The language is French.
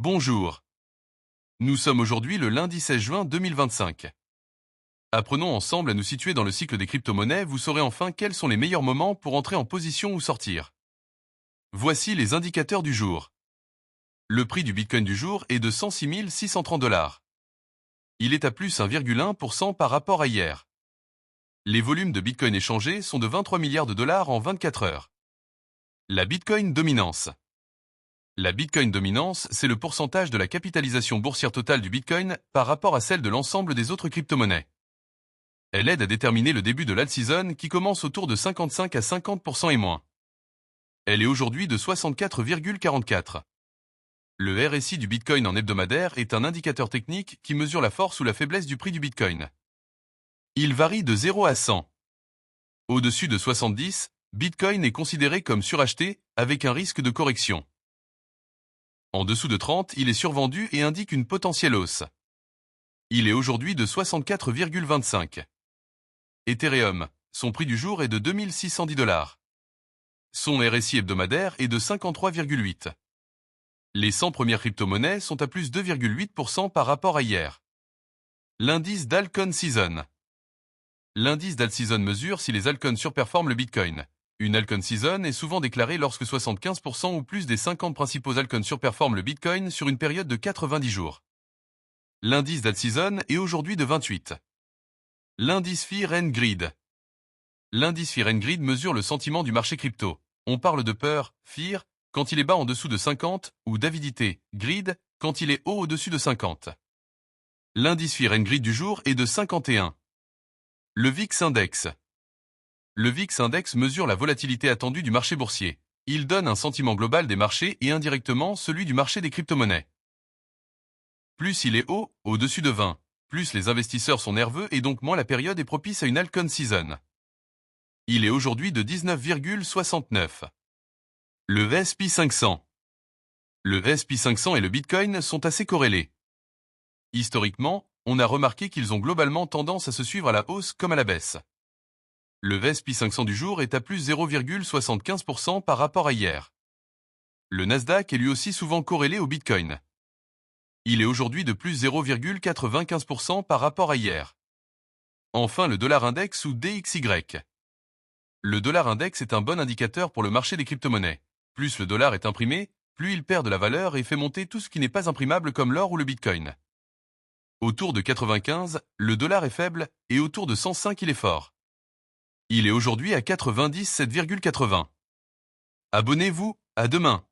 Bonjour. Nous sommes aujourd'hui le lundi 16 juin 2025. Apprenons ensemble à nous situer dans le cycle des crypto-monnaies, vous saurez enfin quels sont les meilleurs moments pour entrer en position ou sortir. Voici les indicateurs du jour. Le prix du Bitcoin du jour est de 106 630 $. Il est à plus 1,1% par rapport à hier. Les volumes de Bitcoin échangés sont de 23 milliards de dollars en 24 heures. La Bitcoin dominance. La Bitcoin dominance, c'est le pourcentage de la capitalisation boursière totale du Bitcoin par rapport à celle de l'ensemble des autres crypto-monnaies. Elle aide à déterminer le début de l'alt-season qui commence autour de 55 à 50% et moins. Elle est aujourd'hui de 64,44. Le RSI du Bitcoin en hebdomadaire est un indicateur technique qui mesure la force ou la faiblesse du prix du Bitcoin. Il varie de 0 à 100. Au-dessus de 70, Bitcoin est considéré comme suracheté avec un risque de correction. En dessous de 30, il est survendu et indique une potentielle hausse. Il est aujourd'hui de 64,25. Ethereum, son prix du jour est de 2610 $. Son RSI hebdomadaire est de 53,8. Les 100 premières crypto-monnaies sont à plus 2,8% par rapport à hier. L'indice d'Alcon Season. L'indice d'alt-season mesure si les altcoins surperforment le Bitcoin. Une altcoin season est souvent déclarée lorsque 75% ou plus des 50 principaux altcoins surperforment le Bitcoin sur une période de 90 jours. L'indice d'alt-season est aujourd'hui de 28. L'indice Fear and Greed. L'indice Fear and Greed mesure le sentiment du marché crypto. On parle de peur, fear, quand il est bas en dessous de 50, ou d'avidité, greed, quand il est haut au-dessus de 50. L'indice Fear and Greed du jour est de 51. Le VIX Index. Le VIX Index mesure la volatilité attendue du marché boursier. Il donne un sentiment global des marchés et indirectement celui du marché des crypto-monnaies. Plus il est haut, au-dessus de 20, plus les investisseurs sont nerveux et donc moins la période est propice à une altcoin season. Il est aujourd'hui de 19,69. Le S&P 500. Le S&P 500 et le Bitcoin sont assez corrélés. Historiquement, on a remarqué qu'ils ont globalement tendance à se suivre à la hausse comme à la baisse. Le S&P 500 du jour est à plus 0,75% par rapport à hier. Le Nasdaq est lui aussi souvent corrélé au Bitcoin. Il est aujourd'hui de plus 0,95% par rapport à hier. Enfin le dollar index ou DXY. Le dollar index est un bon indicateur pour le marché des crypto-monnaies. Plus le dollar est imprimé, plus il perd de la valeur et fait monter tout ce qui n'est pas imprimable comme l'or ou le Bitcoin. Autour de 95, le dollar est faible et autour de 105 il est fort. Il est aujourd'hui à 97,80. Abonnez-vous, à demain.